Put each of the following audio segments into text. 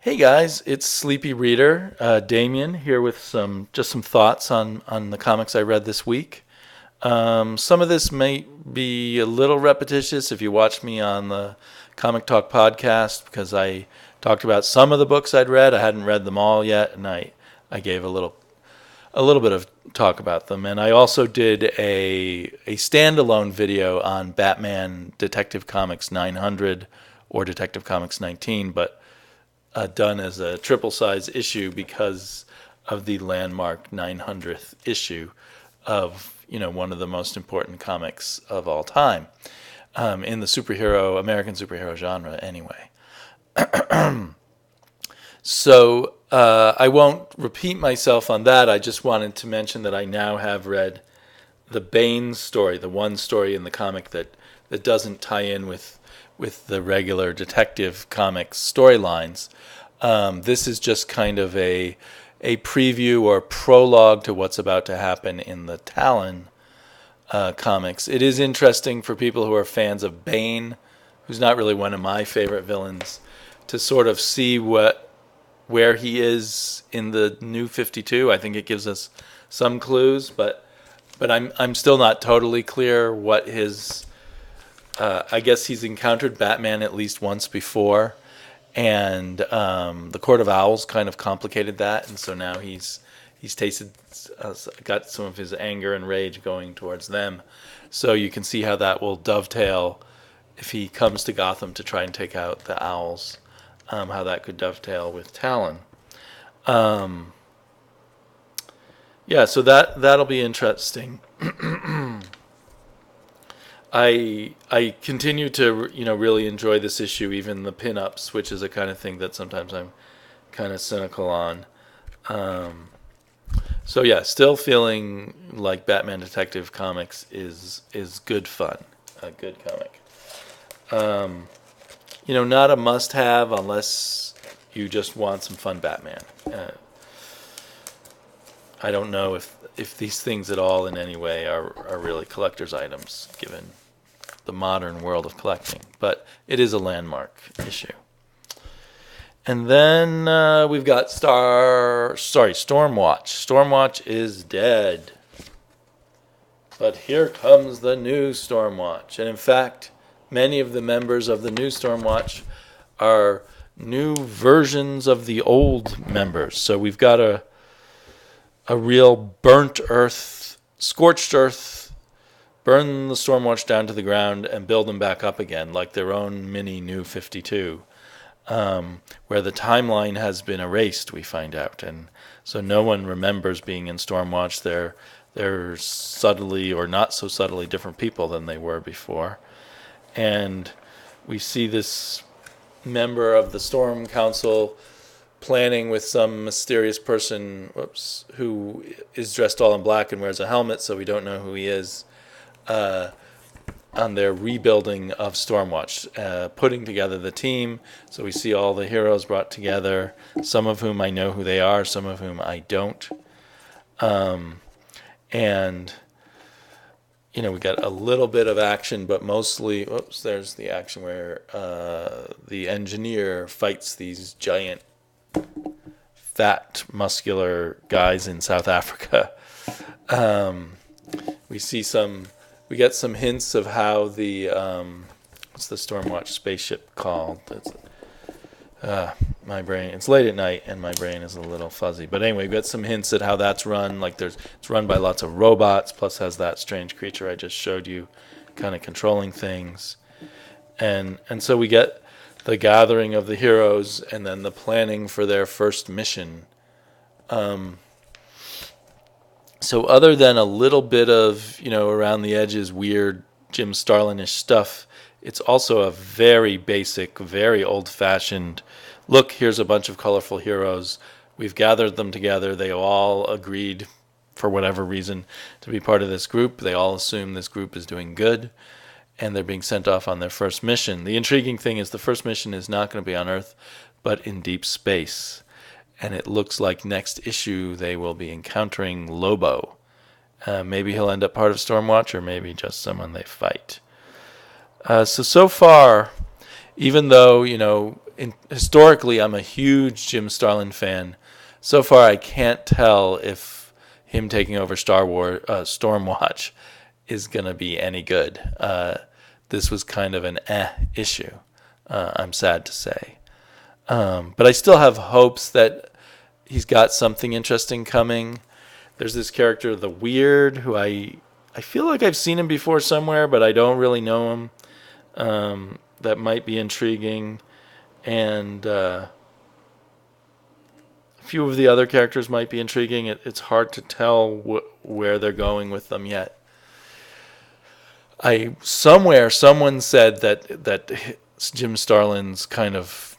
Hey guys, it's Sleepy Reader, Damien here with some thoughts on the comics I read this week. Some of this may be a little repetitious if you watch me on the Comic Talk podcast because I talked about some of the books I'd read. I hadn't read them all yet, and I gave a little bit of talk about them. And I also did a standalone video on Batman Detective Comics 900 or Detective Comics 19, but done as a triple size issue because of the landmark 900th issue of one of the most important comics of all time, in the American superhero genre anyway. So I won't repeat myself on that. I just wanted to mention that I now have read the Bane story, the one story in the comic that doesn't tie in with the regular detective comics storylines. This is just kind of a preview or prologue to what's about to happen in the Talon comics. It is interesting for people who are fans of Bane, who's not really one of my favorite villains, to sort of see where he is in the New 52. I think it gives us some clues, but I'm still not totally clear what his. I guess he's encountered Batman at least once before, and the Court of Owls kind of complicated that, and so now he's got some of his anger and rage going towards them. So you can see how that will dovetail if he comes to Gotham to try and take out the Owls. How that could dovetail with Talon. Yeah, so that'll be interesting. I continue to really enjoy this issue, even the pinups, which is a kind of thing that sometimes I'm kind of cynical on. So yeah, still feeling like Batman Detective Comics is good fun, a good comic. Not a must-have unless you just want some fun Batman. I don't know if these things at all in any way are really collector's items, given the modern world of collecting, but it is a landmark issue. And then we've got Stormwatch. Stormwatch is dead, but here comes the new Stormwatch. And in fact, many of the members of the new Stormwatch are new versions of the old members. So we've got a real burnt earth, scorched earth, burn the Stormwatch down to the ground and build them back up again, like their own mini New 52, where the timeline has been erased, we find out. And so no one remembers being in Stormwatch. They're subtly or not so subtly different people than they were before. And we see this member of the Storm Council planning with some mysterious person, who is dressed all in black and wears a helmet, so we don't know who he is, on their rebuilding of Stormwatch, putting together the team. So we see all the heroes brought together, some of whom I know who they are, some of whom I don't. And we got a little bit of action, but mostly, there's the action where the engineer fights these giant, fat, muscular guys in South Africa. We get some hints of how the what's the Stormwatch spaceship called? My brain. It's late at night and my brain is a little fuzzy. But anyway, we got some hints at how that's run. Like it's run by lots of robots, plus has that strange creature I just showed you, kind of controlling things. And so we get the gathering of the heroes and then the planning for their first mission. So other than a little bit of, around the edges, weird Jim Starlin-ish stuff, it's also a very basic, very old-fashioned, look, here's a bunch of colorful heroes. We've gathered them together. They all agreed, for whatever reason, to be part of this group. They all assume this group is doing good, and they're being sent off on their first mission. The intriguing thing is the first mission is not going to be on Earth, but in deep space. And it looks like next issue they will be encountering Lobo. Maybe he'll end up part of Stormwatch, or maybe just someone they fight. So far, even though, historically, I'm a huge Jim Starlin fan. So far, I can't tell if him taking over Stormwatch is going to be any good. This was kind of an issue, I'm sad to say. But I still have hopes that he's got something interesting coming. There's this character, the Weird, who I feel like I've seen him before somewhere, but I don't really know him. That might be intriguing. And a few of the other characters might be intriguing. It's hard to tell where they're going with them yet. Someone said that Jim Starlin's kind of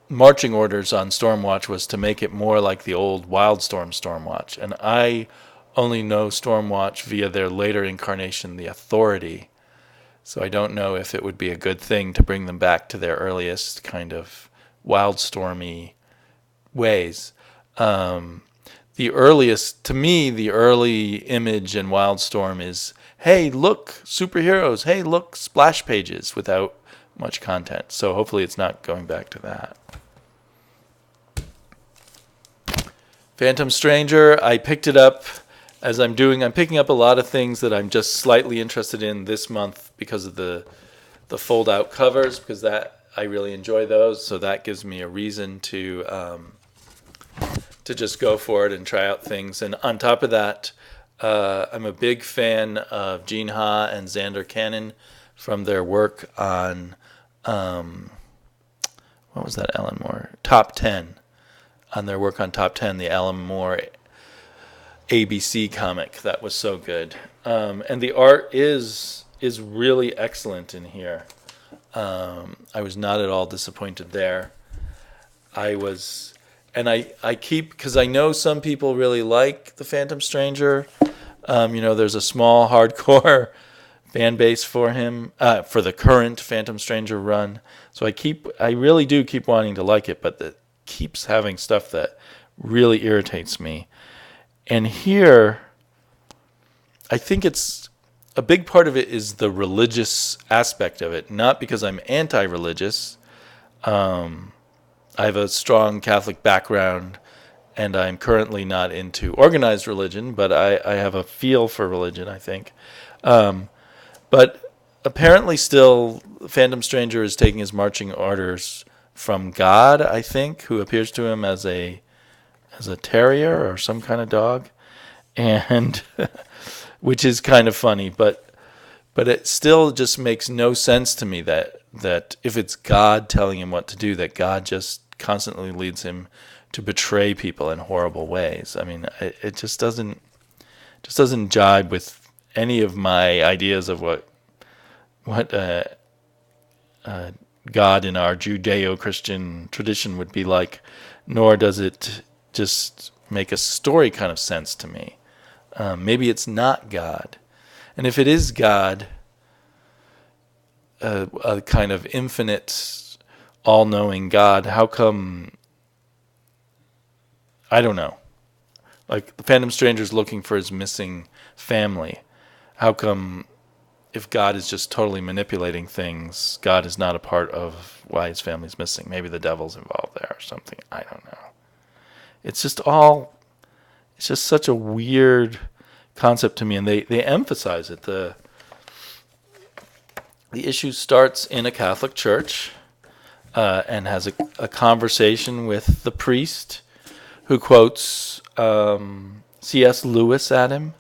marching orders on Stormwatch was to make it more like the old Wildstorm Stormwatch. And I only know Stormwatch via their later incarnation, the Authority. So I don't know if it would be a good thing to bring them back to their earliest kind of Wildstormy ways. The earliest, to me, the early image in Wildstorm is, hey, look, superheroes. Hey, look, splash pages without much content. So hopefully it's not going back to that. Phantom Stranger, I picked it up as I'm picking up a lot of things that I'm just slightly interested in this month because of the fold-out covers, because I really enjoy those. So that gives me a reason to just go for it and try out things. And on top of that, I'm a big fan of Gene Ha and Xander Cannon from their work on, what was that, Alan Moore? Top 10. On their work on Top 10, the Alan Moore ABC comic. That was so good. And the art is really excellent in here. I was not at all disappointed there. Because I know some people really like the Phantom Stranger. There's a small hardcore fan base for him, for the current Phantom Stranger run. So I really do keep wanting to like it, but it keeps having stuff that really irritates me. And here, I think it's a big part of it is the religious aspect of it, not because I'm anti-religious. I have a strong Catholic background, and I'm currently not into organized religion, but I have a feel for religion, I think. But apparently still, Phantom Stranger is taking his marching orders from God, I think, who appears to him as a terrier or some kind of dog, and which is kind of funny, but it still just makes no sense to me that if it's God telling him what to do, that God just constantly leads him to betray people in horrible ways. I mean, it just doesn't jibe with any of my ideas of what God in our Judeo-Christian tradition would be like, nor does it just make a story kind of sense to me. Maybe it's not God. And if it is God, a kind of infinite, all-knowing God, how come, I don't know, like the Phantom Stranger's looking for his missing family. How come, if God is just totally manipulating things, God is not a part of why his family's missing? Maybe the devil's involved there or something. I don't know. It's just such a weird concept to me, and they emphasize it. The issue starts in a Catholic church and has a conversation with the priest who quotes C.S. Lewis at him,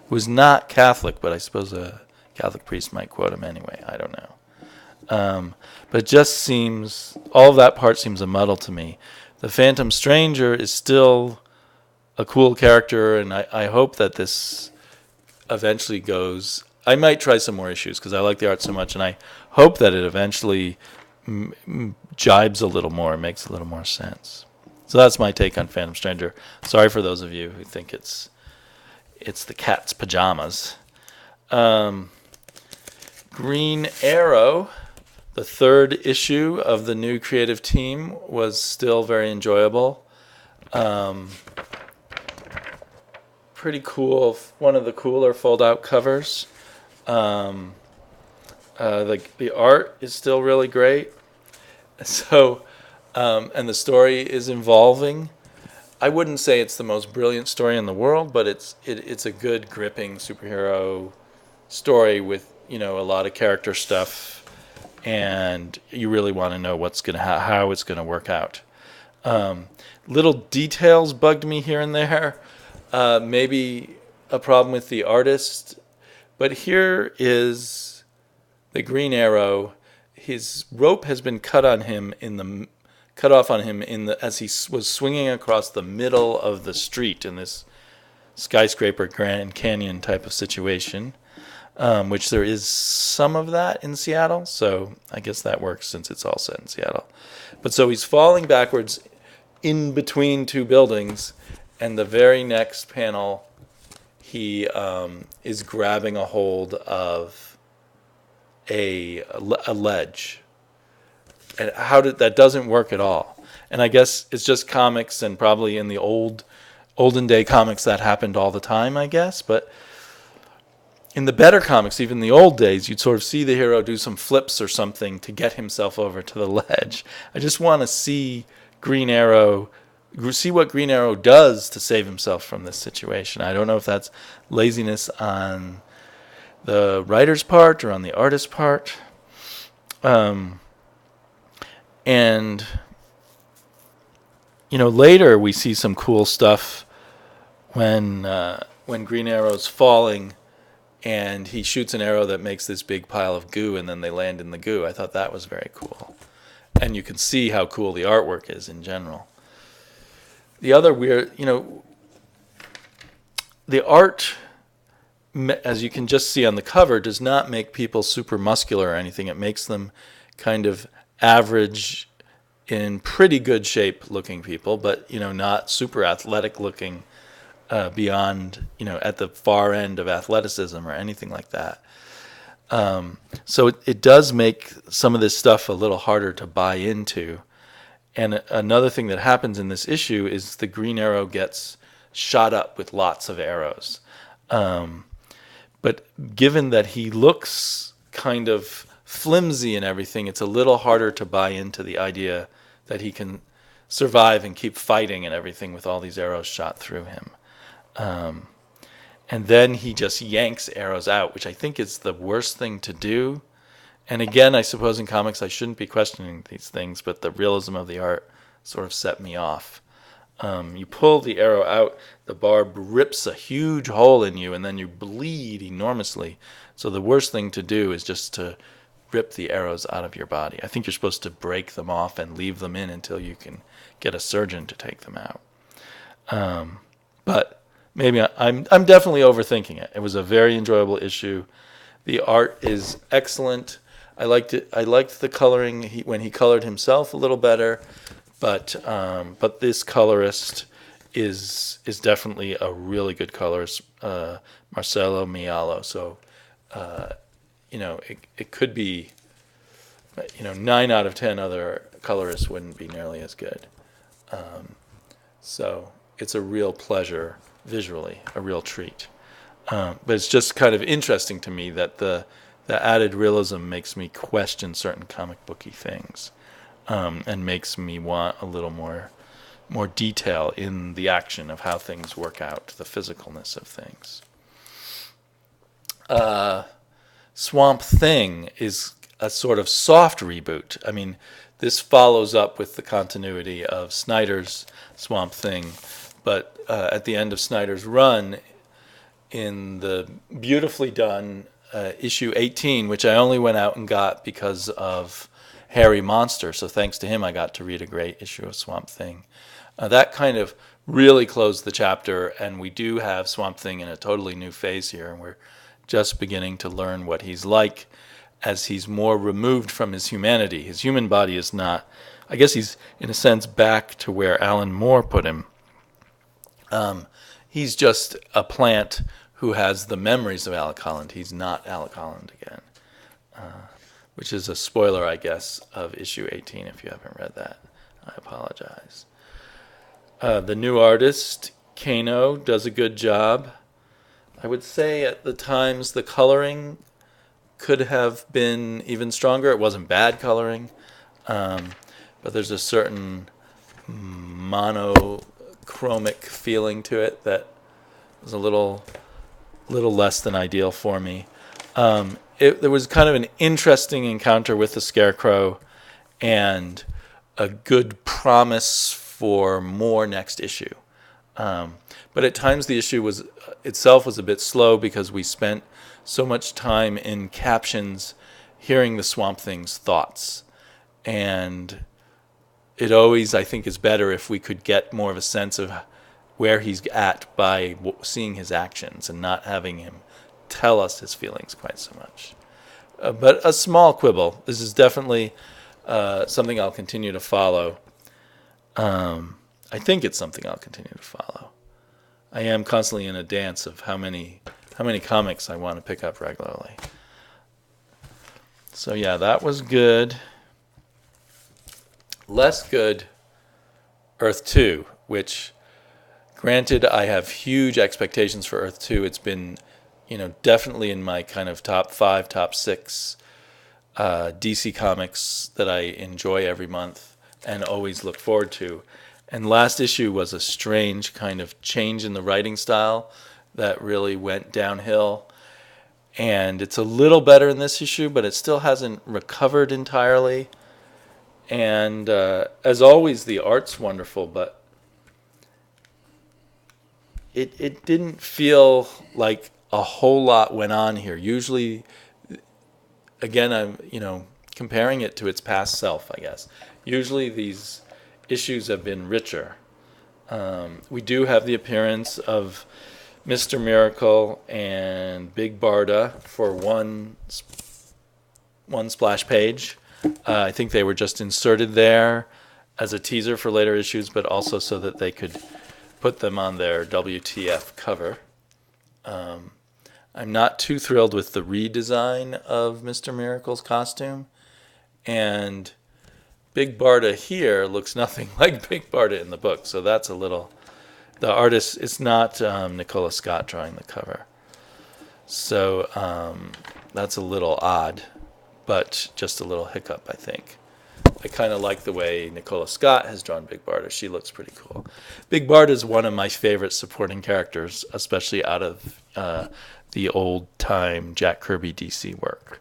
who is not Catholic, but I suppose a Catholic priest might quote him anyway. I don't know. But it just seems, all of that part seems a muddle to me. The Phantom Stranger is still a cool character, and I hope that this eventually goes. I might try some more issues because I like the art so much, and I hope that it eventually jibes a little more, makes a little more sense. So that's my take on Phantom Stranger. Sorry for those of you who think it's the cat's pajamas. Green Arrow, the third issue of the new creative team, was still very enjoyable. Pretty cool. One of the cooler fold-out covers. The art is still really great. So, and the story is involving. I wouldn't say it's the most brilliant story in the world, but it's a good, gripping superhero story with a lot of character stuff, and you really want to know what's gonna how it's gonna work out. Little details bugged me here and there. Maybe a problem with the artist, but here is the Green Arrow. His rope has been cut off on him as he was swinging across the middle of the street in this skyscraper Grand Canyon type of situation, which there is some of that in Seattle. So I guess that works since it's all set in Seattle. But so he's falling backwards in between two buildings, and the very next panel, he is grabbing a hold of a ledge. And that doesn't work at all. And I guess it's just comics, and probably in the olden day comics that happened all the time, I guess. But in the better comics, even the old days, you'd sort of see the hero do some flips or something to get himself over to the ledge. I just want to see what Green Arrow does to save himself from this situation. I don't know if that's laziness on the writer's part or on the artist's part. And later we see some cool stuff when Green Arrow's falling and he shoots an arrow that makes this big pile of goo, and then they land in the goo. I thought that was very cool. And you can see how cool the artwork is in general. The other weird, the art, as you can just see on the cover, does not make people super muscular or anything. It makes them kind of average, in pretty good shape looking people, but not super athletic looking, beyond at the far end of athleticism or anything like that. So it does make some of this stuff a little harder to buy into. And another thing that happens in this issue is the Green Arrow gets shot up with lots of arrows. But given that he looks kind of flimsy and everything, it's a little harder to buy into the idea that he can survive and keep fighting and everything with all these arrows shot through him. And then he just yanks arrows out, which I think is the worst thing to do. And again, I suppose in comics I shouldn't be questioning these things, but the realism of the art sort of set me off. You pull the arrow out, the barb rips a huge hole in you, and then you bleed enormously. So the worst thing to do is just to rip the arrows out of your body. I think you're supposed to break them off and leave them in until you can get a surgeon to take them out. But maybe I'm definitely overthinking it. It was a very enjoyable issue. The art is excellent. I liked it. I liked the coloring when he colored himself a little better, but this colorist is definitely a really good colorist, Marcelo Mialo. So it could be 9 out of 10 other colorists wouldn't be nearly as good. So it's a real pleasure visually, a real treat. But it's just kind of interesting to me that the added realism makes me question certain comic booky things, and makes me want a little more detail in the action of how things work out, the physicalness of things. Swamp Thing is a sort of soft reboot. I mean, this follows up with the continuity of Snyder's Swamp Thing, but at the end of Snyder's run, in the beautifully done issue 18, which I only went out and got because of Harry Monster, so thanks to him I got to read a great issue of Swamp Thing. That kind of really closed the chapter, and we do have Swamp Thing in a totally new phase here, and we're just beginning to learn what he's like as he's more removed from his humanity. His human body is not, I guess he's in a sense back to where Alan Moore put him. He's just a plant who has the memories of Alec Holland. He's not Alec Holland again, which is a spoiler, I guess, of issue 18. If you haven't read that, I apologize. The new artist, Kano, does a good job. I would say at the times the coloring could have been even stronger. It wasn't bad coloring. but there's a certain monochromic feeling to it that was a little less than ideal for me. There was kind of an interesting encounter with the Scarecrow and a good promise for more next issue. But at times the issue itself was a bit slow because we spent so much time in captions hearing the Swamp Thing's thoughts. And it always, I think, is better if we could get more of a sense of where he's at by seeing his actions and not having him tell us his feelings quite so much. But a small quibble. This is definitely something I'll continue to follow. I think it's something I'll continue to follow. I am constantly in a dance of how many comics I want to pick up regularly. So yeah, that was good. Less good, Earth 2, which, granted, I have huge expectations for Earth 2. It's been, definitely in my kind of top 5, top 6 DC comics that I enjoy every month and always look forward to. And last issue was a strange kind of change in the writing style that really went downhill. And it's a little better in this issue, but it still hasn't recovered entirely. And as always, the art's wonderful, but it didn't feel like a whole lot went on here. Usually, again, I'm comparing it to its past self, I guess. Usually these issues have been richer. We do have the appearance of Mr. Miracle and Big Barda for one splash page. I think they were just inserted there as a teaser for later issues, but also so that they could put them on their WTF cover. I'm not too thrilled with the redesign of Mr. Miracle's costume, and Big Barda here looks nothing like Big Barda in the book, so that's a little... The artist, it's not Nicola Scott drawing the cover. So that's a little odd, but just a little hiccup, I think. I kind of like the way Nicola Scott has drawn Big Barda. She looks pretty cool. Big Barda is one of my favorite supporting characters, especially out of the old-time Jack Kirby DC work.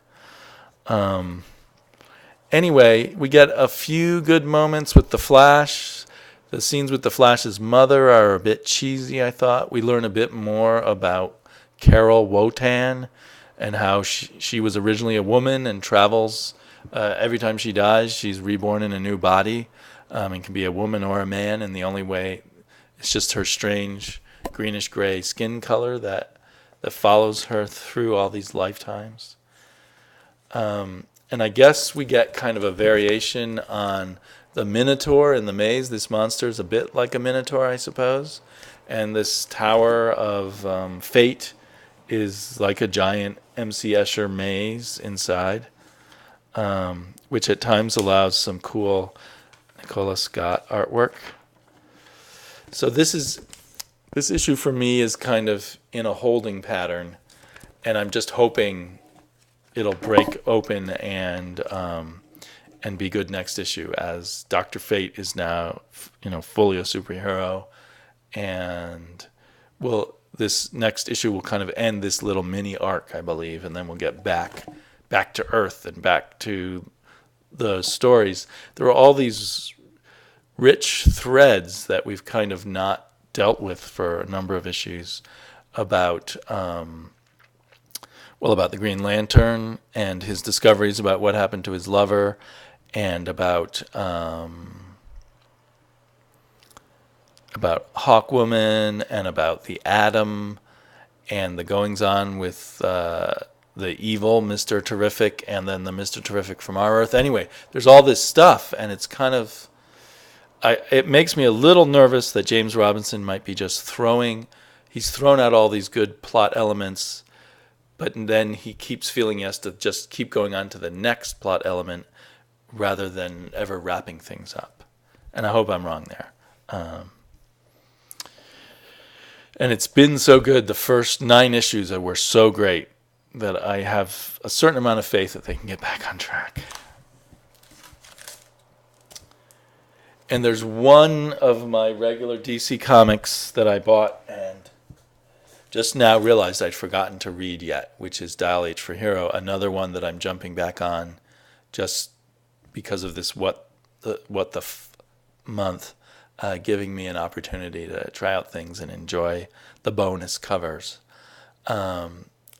Anyway, we get a few good moments with the Flash. The scenes with the Flash's mother are a bit cheesy, I thought. We learn a bit more about Carol Wotan and how she was originally a woman and travels. Every time she dies, she's reborn in a new body and can be a woman or a man. And the only way, it's just her strange greenish-gray skin color that follows her through all these lifetimes. And I guess we get kind of a variation on the Minotaur in the maze. This monster is a bit like a Minotaur, I suppose. And this Tower of Fate is like a giant M.C. Escher maze inside, which at times allows some cool Nicola Scott artwork. So this issue for me is kind of in a holding pattern, and I'm just hoping it'll break open and be good next issue, as Dr. Fate is now, fully a superhero, and this next issue will kind of end this little mini arc, I believe, and then we'll get back to Earth and back to the stories. There are all these rich threads that we've kind of not dealt with for a number of issues about the Green Lantern and his discoveries about what happened to his lover, and about Hawkwoman, and about the Atom, and the goings-on with the evil Mr. Terrific, and then the Mr. Terrific from our Earth. Anyway, there's all this stuff, and it's kind of... it makes me a little nervous that James Robinson might be just he's thrown out all these good plot elements, but then he keeps feeling he has to just keep going on to the next plot element rather than ever wrapping things up. And I hope I'm wrong there. And it's been so good. The first 9 issues were so great that I have a certain amount of faith that they can get back on track. And there's one of my regular DC comics that I bought and just now realized I'd forgotten to read yet, which is Dial H for Hero, another one that I'm jumping back on just because of this month, giving me an opportunity to try out things and enjoy the bonus covers.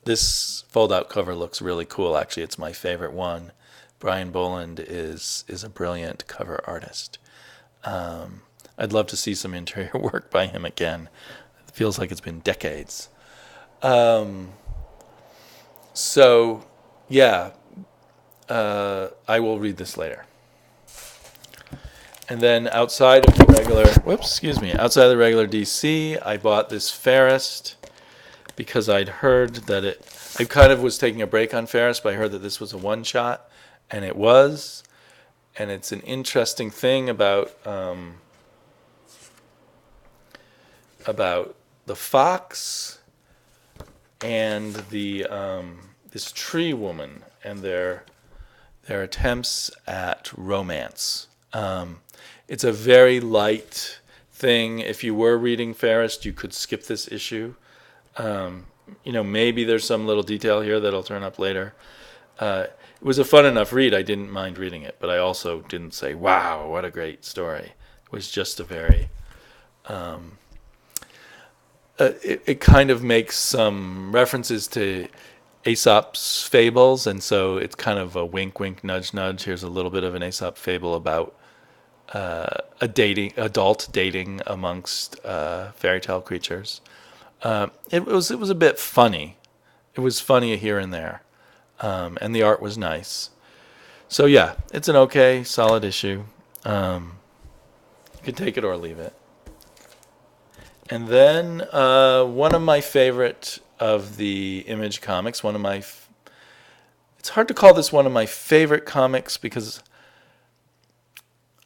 This fold-out cover looks really cool. Actually, it's my favorite one. Brian Boland is a brilliant cover artist. I'd love to see some interior work by him again. It feels like it's been decades. So, yeah, I will read this later. And then outside of the regular DC, I bought this Fairest because I'd heard that I kind of was taking a break on Fairest, but I heard that this was a one-shot, and it was. And it's an interesting thing about the fox and this tree woman and their attempts at romance. It's a very light thing. If you were reading Fairest, you could skip this issue. Maybe there's some little detail here that'll turn up later. It was a fun enough read. I didn't mind reading it, but I also didn't say, wow, what a great story. It was just a very... it kind of makes some references to Aesop's fables, and so it's kind of a wink, wink, nudge, nudge. Here's a little bit of an Aesop fable about adult dating amongst fairy tale creatures. It was a bit funny. It was funny here and there, and the art was nice. So yeah, it's an okay, solid issue. You can take it or leave it. And then one of my favorite of the Image comics, it's hard to call this one of my favorite comics because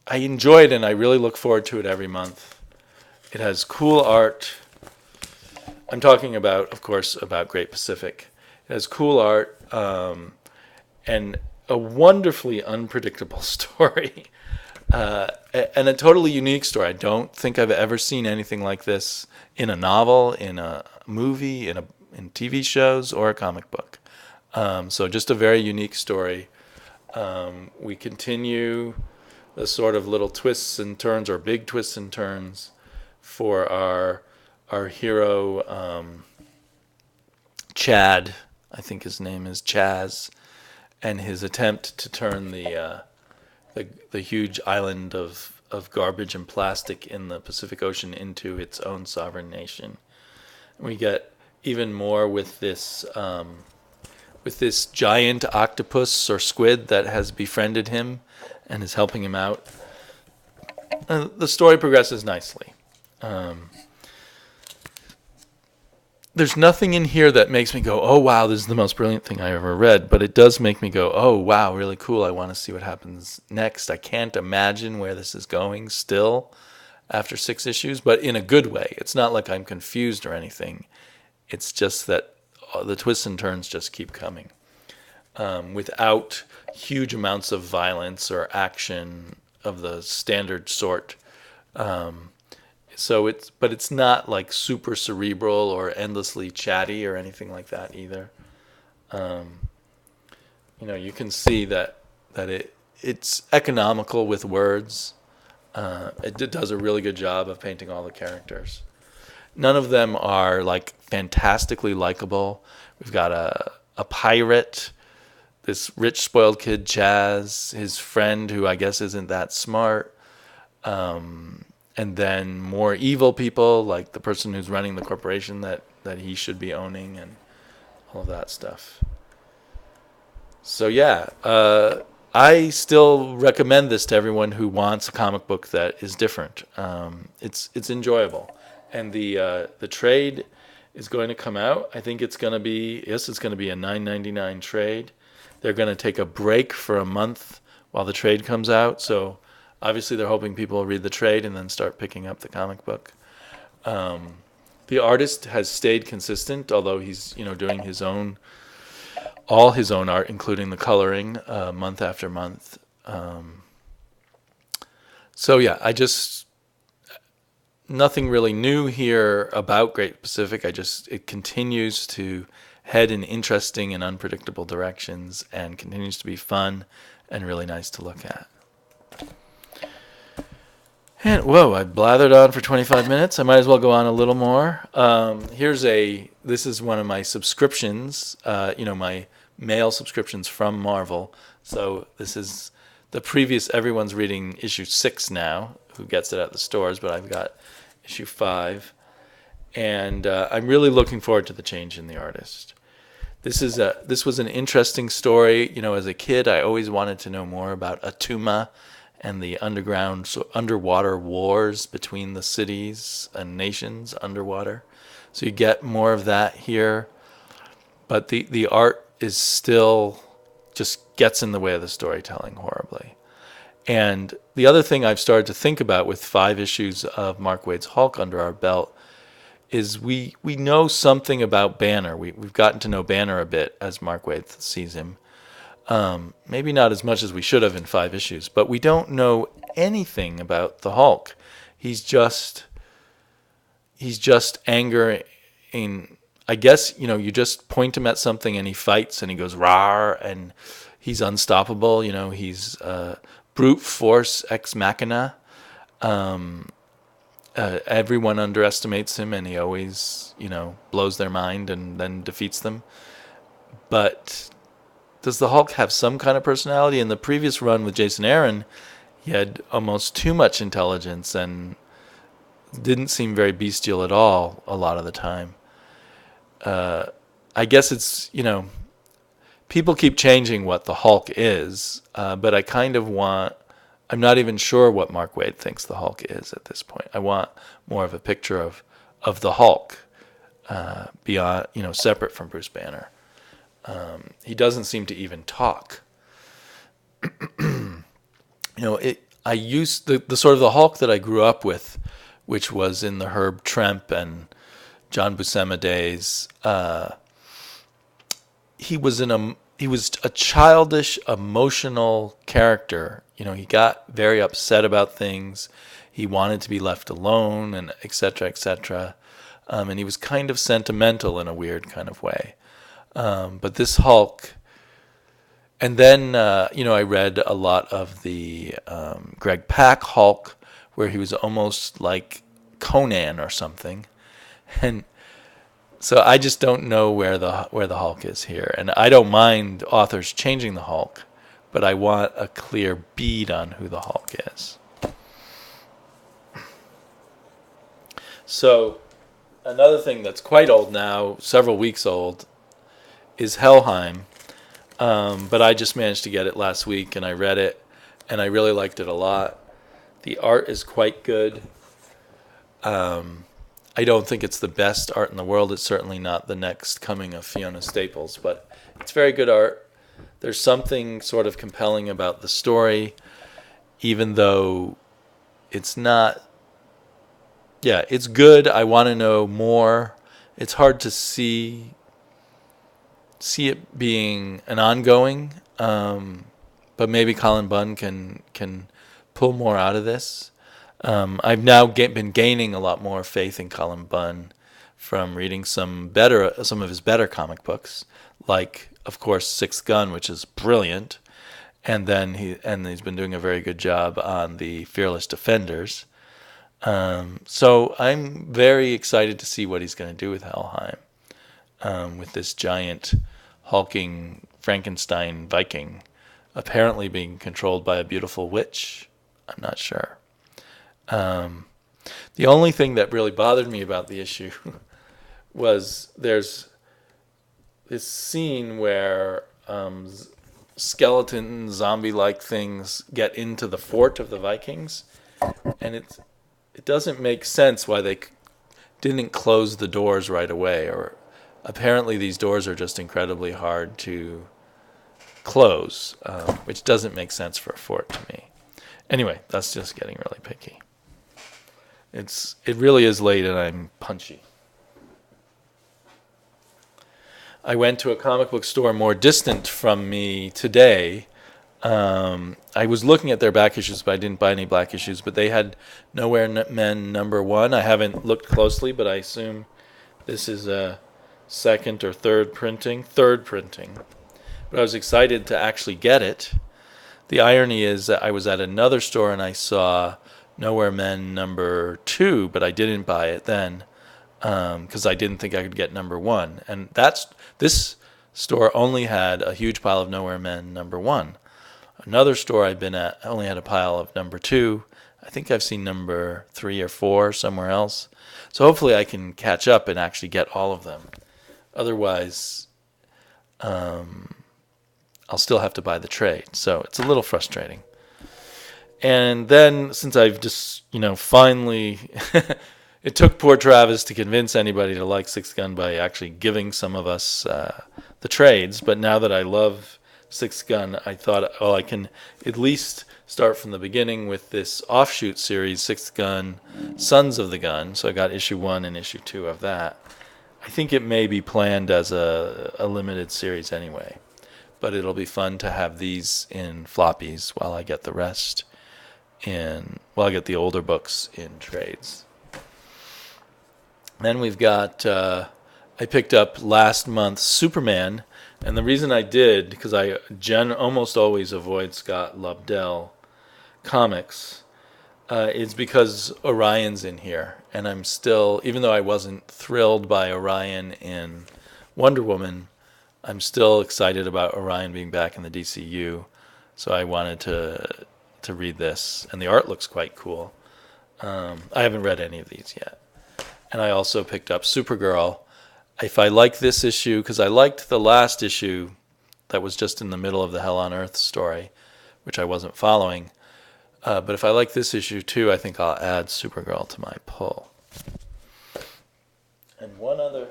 I enjoy it and I really look forward to it every month. It has cool art. I'm talking about, of course, about Great Pacific. It has cool art and a wonderfully unpredictable story. And a totally unique story. I don't think I've ever seen anything like this in a novel, in a movie, in TV shows, or a comic book. So just a very unique story. We continue the sort of little twists and turns, or big twists and turns, for our hero, Chad. I think his name is Chaz, and his attempt to turn the huge island of garbage and plastic in the Pacific Ocean into its own sovereign nation. And we get even more with this giant octopus or squid that has befriended him and is helping him out. The story progresses nicely. There's nothing in here that makes me go, oh, wow, this is the most brilliant thing I ever read. But it does make me go, oh, wow, really cool. I want to see what happens next. I can't imagine where this is going still after 6 issues, but in a good way. It's not like I'm confused or anything. It's just that the twists and turns just keep coming without huge amounts of violence or action of the standard sort. But it's not like super cerebral or endlessly chatty or anything like that either. You can see that it's economical with words. It does a really good job of painting all the characters. None of them are like fantastically likable. We've got a pirate, this rich spoiled kid Chaz, his friend who I guess isn't that smart. And then more evil people, like the person who's running the corporation that he should be owning, and all of that stuff. So yeah, I still recommend this to everyone who wants a comic book that is different. It's enjoyable, and the trade is going to come out. I think it's going to be a $9.99 trade. They're going to take a break for a month while the trade comes out. So obviously, they're hoping people will read the trade and then start picking up the comic book. The artist has stayed consistent, although he's doing all his own art, including the coloring, month after month. So yeah, nothing really new here about Great Pacific. It continues to head in interesting and unpredictable directions and continues to be fun and really nice to look at. And whoa, I blathered on for 25 minutes. I might as well go on a little more. This is one of my subscriptions, my mail subscriptions from Marvel. So this is the previous, everyone's reading issue 6 now, who gets it at the stores, but I've got issue 5. And I'm really looking forward to the change in the artist. This was an interesting story. As a kid, I always wanted to know more about Atuma and the underwater wars between the cities and nations underwater. So you get more of that here. But the art is still just gets in the way of the storytelling horribly. And the other thing I've started to think about with 5 issues of Mark Waid's Hulk under our belt is we know something about Banner. We've gotten to know Banner a bit as Mark Waid sees him. Maybe not as much as we should have in 5 issues, but we don't know anything about the Hulk. He's just anger in, I guess, you just point him at something and he fights and he goes rawr and he's unstoppable. He's brute force ex machina. Everyone underestimates him and he always, blows their mind and then defeats them. But does the Hulk have some kind of personality? In the previous run with Jason Aaron, he had almost too much intelligence and didn't seem very bestial at all a lot of the time. I guess it's, people keep changing what the Hulk is, but I kind of I'm not even sure what Mark Waid thinks the Hulk is at this point. I want more of a picture of the Hulk beyond, separate from Bruce Banner. He doesn't seem to even talk. I used the sort of the Hulk that I grew up with, which was in the Herb Trimpe and John Buscema days. He was a childish, emotional character. He got very upset about things. He wanted to be left alone, and et cetera, et cetera. And he was kind of sentimental in a weird kind of way. But this Hulk, and then, I read a lot of the Greg Pak Hulk, where he was almost like Conan or something. And so I just don't know where the Hulk is here. And I don't mind authors changing the Hulk, but I want a clear bead on who the Hulk is. So another thing that's quite old now, several weeks old, is Helheim. But I just managed to get it last week, and I read it, and I really liked it a lot. The art is quite good. I don't think it's the best art in the world. It's certainly not the next coming of Fiona Staples, but it's very good art. There's something sort of compelling about the story, even though it's not... Yeah, it's good. I want to know more. It's hard to see it being an ongoing, but maybe Colin Bunn can pull more out of this. I've now been gaining a lot more faith in Colin Bunn from reading some of his better comic books, like, of course, Sixth Gun, which is brilliant, and then he's been doing a very good job on the Fearless Defenders. So I'm very excited to see what he's going to do with Helheim, with this giant hulking Frankenstein Viking apparently being controlled by a beautiful witch. I'm not sure. The only thing that really bothered me about the issue was there's this scene where skeleton zombie-like things get into the fort of the Vikings, and it doesn't make sense why they didn't close the doors right away. Or apparently these doors are just incredibly hard to close, which doesn't make sense for a fort to me. Anyway, that's just getting really picky. It really is late and I'm punchy. I went to a comic book store more distant from me today, and I was looking at their back issues, but I didn't buy any black issues. But they had Nowhere Men #1. I haven't looked closely, but I assume this is a second or third printing. Third printing. But I was excited to actually get it. The irony is that I was at another store and I saw Nowhere Men #2, but I didn't buy it then because I didn't think I could get #1. And this store only had a huge pile of Nowhere Men #1. Another store I've been at only had a pile of #2. I think I've seen #3 or 4 somewhere else. So hopefully I can catch up and actually get all of them. Otherwise, I'll still have to buy the trade. So it's a little frustrating. And then since I've just, finally, it took poor Travis to convince anybody to like Sixth Gun by actually giving some of us the trades. But now that I love Sixth Gun, I thought, well, I can at least start from the beginning with this offshoot series, Sixth Gun, Sons of the Gun. So I got issue 1 and issue 2 of that. I think it may be planned as a limited series anyway. But it'll be fun to have these in floppies while I get the rest while I get the older books in trades. Then we've got, I picked up last month Superman, and the reason I did, because I almost always avoid Scott Lobdell comics, is because Orion's in here, and I'm still, even though I wasn't thrilled by Orion in Wonder Woman, I'm still excited about Orion being back in the DCU, so I wanted to read this, and the art looks quite cool. I haven't read any of these yet. And I also picked up Supergirl. If I like this issue, because I liked the last issue that was just in the middle of the Hell on Earth story, which I wasn't following, but if I like this issue too, I think I'll add Supergirl to my pull. And one other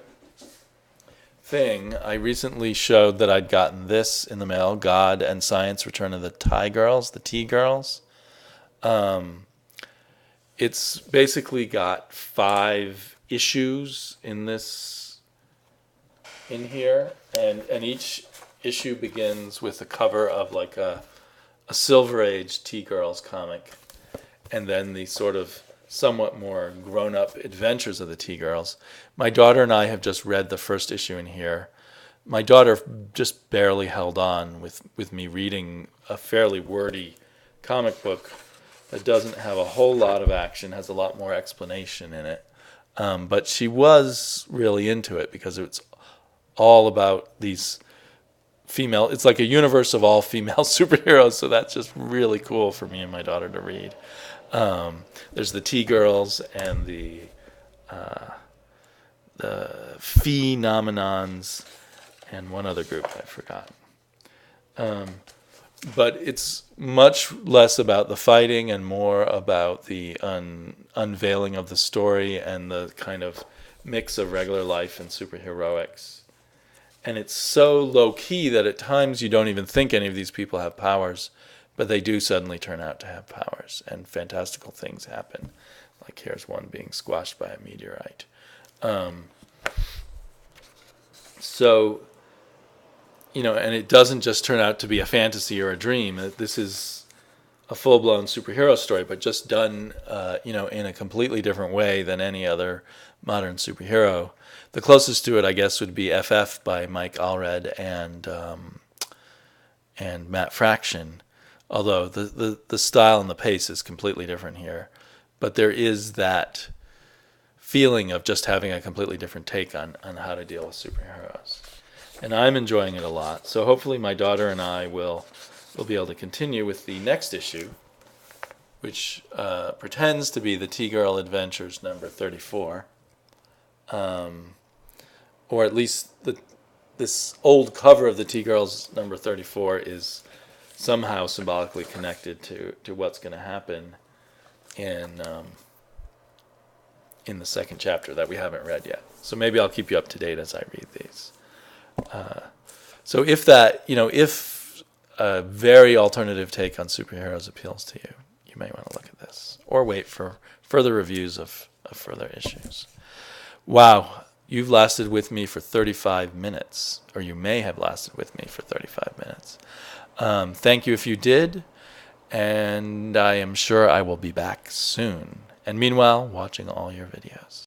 thing, I recently showed that I'd gotten this in the mail, God and Science Return of the T-Girls. It's basically got 5 issues in here, and each issue begins with a cover of like a Silver Age T-Girls comic, and then the sort of somewhat more grown-up adventures of the T-Girls. My daughter and I have just read the first issue in here. My daughter just barely held on with me reading a fairly wordy comic book that doesn't have a whole lot of action, has a lot more explanation in it. But she was really into it because it's all about these female, it's like a universe of all female superheroes, so that's just really cool for me and my daughter to read. There's the T-Girls and the Phenomenons and one other group I forgot. But it's much less about the fighting and more about the unveiling of the story and the kind of mix of regular life and superheroics. And it's so low-key that at times you don't even think any of these people have powers, but they do suddenly turn out to have powers, and fantastical things happen. Like here's one being squashed by a meteorite. So, and it doesn't just turn out to be a fantasy or a dream. This is a full-blown superhero story, but just done, in a completely different way than any other modern superhero. The closest to it, I guess, would be FF by Mike Allred and Matt Fraction, although the style and the pace is completely different here. But there is that feeling of just having a completely different take on how to deal with superheroes. And I'm enjoying it a lot. So hopefully my daughter and I will be able to continue with the next issue, which pretends to be the T-Girl Adventures number 34. Or at least this old cover of the T-Girls number 34 is somehow symbolically connected to what's going to happen in the second chapter that we haven't read yet. So maybe I'll keep you up to date as I read these. So if a very alternative take on superheroes appeals to you, you may want to look at this or wait for further reviews of further issues. Wow, you've lasted with me for 35 minutes, or you may have lasted with me for 35 minutes. Thank you if you did, and I am sure I will be back soon. And meanwhile, watching all your videos.